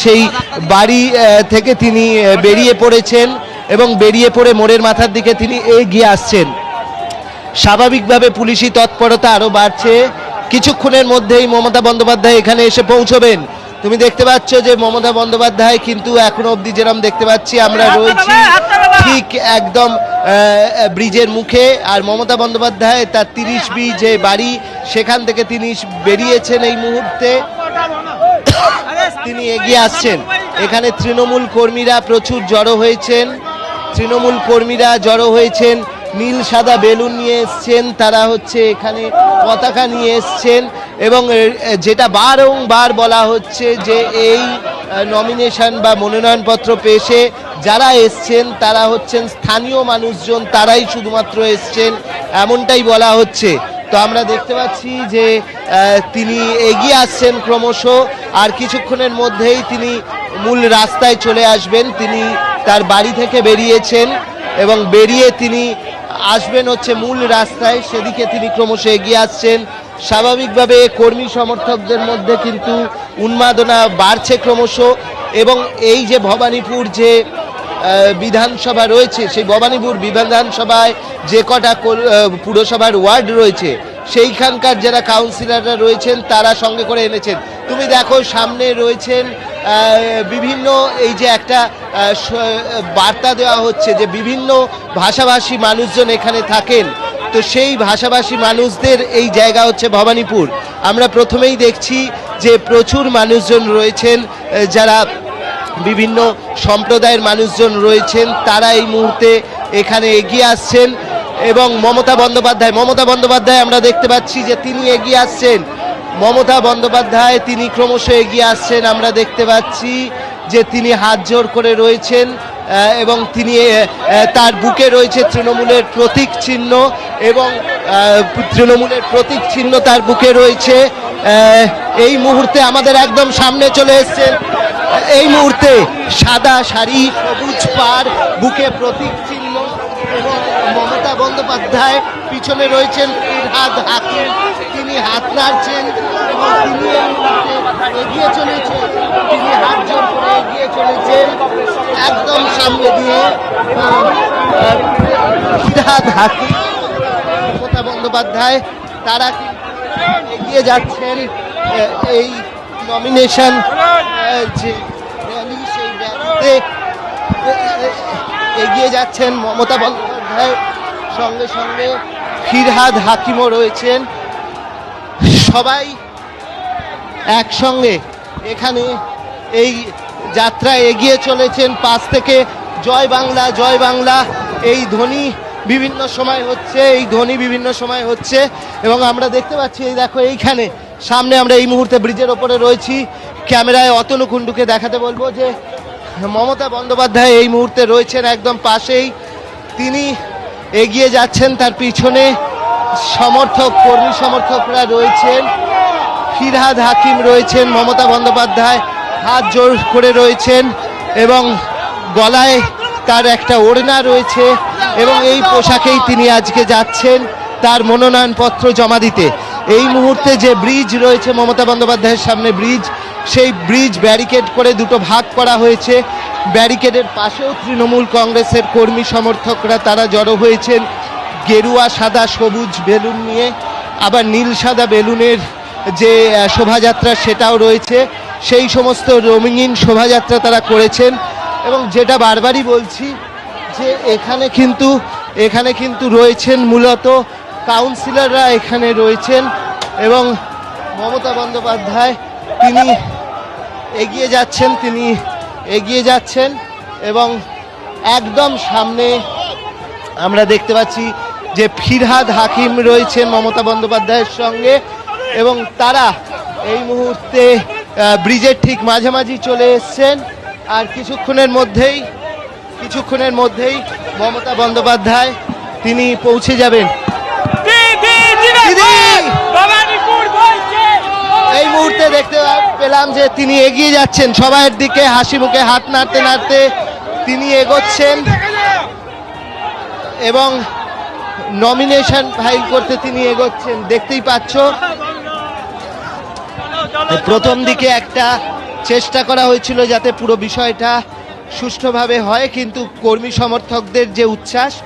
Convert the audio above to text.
সেই বাড়ি থেকে তিনি বেরিয়ে পড়েছেন এবং বেরিয়ে পড়ে মোড়ের মাথার দিকে তিনি এগিয়ে আসছেন। স্বাভাবিকভাবে পুলিশি তৎপরতা আরো বাড়ছে। কিছুক্ষণের মধ্যেই মমতা বন্দ্যোপাধ্যায় এখানে এসে পৌঁছবেন। তুমি দেখতে পাচ্ছ যে মমতা বন্দ্যোপাধ্যায় কিন্তু এখনো অবধি যেরকম দেখতে পাচ্ছি আমরা রয়েছি ঠিক একদম ব্রিজের মুখে। আর মমতা বন্দ্যোপাধ্যায় তার 30B যে বাড়ি সেখান থেকে তিনি বেরিয়েছেন এই মুহূর্তে, তিনি এগিয়ে আসছেন। এখানে তৃণমূল কর্মীরা প্রচুর জড়ো হয়েছেন, তৃণমূল কর্মীরা জড়ো হয়েছেন, নীল সাদা বেলুন নিয়ে এসছেন, তারা হচ্ছে এখানে পতাকা নিয়ে এসছেন। এবং যেটা বারংবার বলা হচ্ছে যে এই নমিনেশন বা মনোনয়নপত্র পেশে যারা এসছেন তারা হচ্ছেন স্থানীয় মানুষজন, তারাই শুধুমাত্র এসছেন, এমনটাই বলা হচ্ছে। তো আমরা দেখতে পাচ্ছি যে তিনি এগিয়ে আসছেন ক্রমশ, আর কিছুক্ষণের মধ্যেই তিনি মূল রাস্তায় চলে আসবেন। তিনি তার বাড়ি থেকে বেরিয়েছেন এবং বেরিয়ে তিনি আসবেন হচ্ছে মূল রাস্তায়, সেদিকে তিনি ক্রমশ এগিয়ে আসছেন। স্বাভাবিকভাবে কর্মী সমর্থকদের মধ্যে কিন্তু উন্মাদনা বাড়ছে ক্রমশ। এবং এই যে ভবানীপুর যে বিধানসভা রয়েছে, সেই ভবানীপুর বিধানসভায় যে কটা পুরসভার ওয়ার্ড রয়েছে সেইখানকার যারা কাউন্সিলররা রয়েছেন তারা সঙ্গে করে এনেছেন। তুমি দেখো সামনে রয়েছেন বিভিন্ন, এই যে একটা বার্তা দেওয়া হচ্ছে যে বিভিন্ন ভাষাভাষী মানুষজন এখানে থাকেন, তো সেই ভাষাভাষী মানুষদের এই জায়গা হচ্ছে ভবানীপুর। আমরা প্রথমেই দেখছি যে প্রচুর মানুষজন রয়েছেন, যারা বিভিন্ন সম্প্রদায়ের মানুষজন রয়েছেন, তারা এই মুহূর্তে এখানে এগিয়ে আসছেন। এবং মমতা বন্দ্যোপাধ্যায় আমরা দেখতে পাচ্ছি যে তিনি এগিয়ে আসছেন। মমতা বন্দ্যোপাধ্যায় তিনি ক্রমশ এগিয়ে আসছেন। আমরা দেখতে পাচ্ছি যে তিনি হাত জোড় করে রয়েছেন এবং তিনি তার বুকে রয়েছে তৃণমূলের প্রতীক চিহ্ন, এবং তৃণমূলের প্রতীক চিহ্ন তার বুকে রয়েছে। এই মুহূর্তে আমাদের একদম সামনে চলে এসছেন, এই মুহূর্তে সাদা শাড়ি, সবুজ পাড়, বুকে প্রতীক চিহ্ন, এবং মমতা বন্দ্যোপাধ্যায় পিছনে রয়েছেন ফিরহাদ হাকিম, তিনি হাত নাড়ছেন এবং তিনি এগিয়ে চলেছেন, তিনি হাত জোড় করে এগিয়ে চলেছেন একদম সামনে দিয়ে। ফিরহাদ হাকিম, মমতা বন্দ্যোপাধ্যায় তারা এগিয়ে যাচ্ছেন এই নমিনেশন যে র্যালি, সেই র্যালিতে এগিয়ে যাচ্ছেন মমতা বন্দ্যোপাধ্যায়, সঙ্গে সঙ্গে ফিরহাদ হাকিমও রয়েছেন। সবাই একসঙ্গে এখানে এই যাত্রা এগিয়ে চলেছেন। পাশ থেকে জয় বাংলা জয় বাংলা এই ধ্বনি বিভিন্ন সময় হচ্ছে, এবং আমরা দেখতে পাচ্ছি এই দেখো এইখানে সামনে আমরা এই মুহূর্তে ব্রিজের ওপরে রয়েছি। ক্যামেরায় অতনু কুণ্ডুকে দেখাতে বলবো যে মমতা বন্দ্যোপাধ্যায় এই মুহূর্তে রয়েছেন একদম পাশেই, তিনি এগিয়ে যাচ্ছেন, তার পিছনে কর্মী সমর্থকরা রয়েছেন, ফিরহাদ হাকিম রয়েছেন, মমতা বন্দ্যোপাধ্যায় হাত জোড় করে রয়েছেন এবং গলায় তার একটা ওড়না রয়েছে, এবং এই পোশাকেই তিনি আজকে যাচ্ছেন তার মনোনয়নপত্র জমা দিতে। এই মুহূর্তে যে ব্রিজ রয়েছে মমতা বন্দ্যোপাধ্যায়ের সামনে ব্রিজ, সেই ব্রিজ ব্যারিকেড করে দুটো ভাগ করা হয়েছে। ব্যারিকেডের পাশেও তৃণমূল কংগ্রেসের কর্মী সমর্থকরা তারা জড়ো হয়েছেন গেরুয়া সাদা সবুজ বেলুন নিয়ে। আবার নীল সাদা বেলুনের যে শোভাযাত্রা সেটাও রয়েছে, সেই সমস্ত রঙিন শোভাযাত্রা তারা করেছেন। এবং যেটা বারবারই বলছি যে এখানে কিন্তু রয়েছেন মূলত কাউন্সিলররা এখানে রয়েছেন, এবং মমতা বন্দ্যোপাধ্যায় তিনি এগিয়ে যাচ্ছেন এবং একদম সামনে আমরা দেখতে পাচ্ছি যে ফিরহাদ হাকিম রয়েছেন মমতা বন্দ্যোপাধ্যায়ের সঙ্গে, এবং তারা এই মুহূর্তে ব্রিজের ঠিক মাঝামাঝি চলে এসছেন। আর কিছুক্ষণের মধ্যেই মমতা বন্দ্যোপাধ্যায় তিনি পৌঁছে যাবেন। এই মুহূর্তে দেখতে পেলাম যে তিনি এগিয়ে যাচ্ছেন সবার দিকে, হাসি মুখে হাত নাড়তে নাড়তে তিনি এগোচ্ছেন এবং নমিনেশন ফাইল করতে তিনি এগোচ্ছেন। দেখতেই পাচ্ছ প্রথম দিকে একটা চেষ্টা করা হয়েছিল যাতে পুরো বিষয়টা সুষ্ঠুভাবে হয়, কিন্তু কর্মী সমর্থকদের যে উচ্ছ্বাস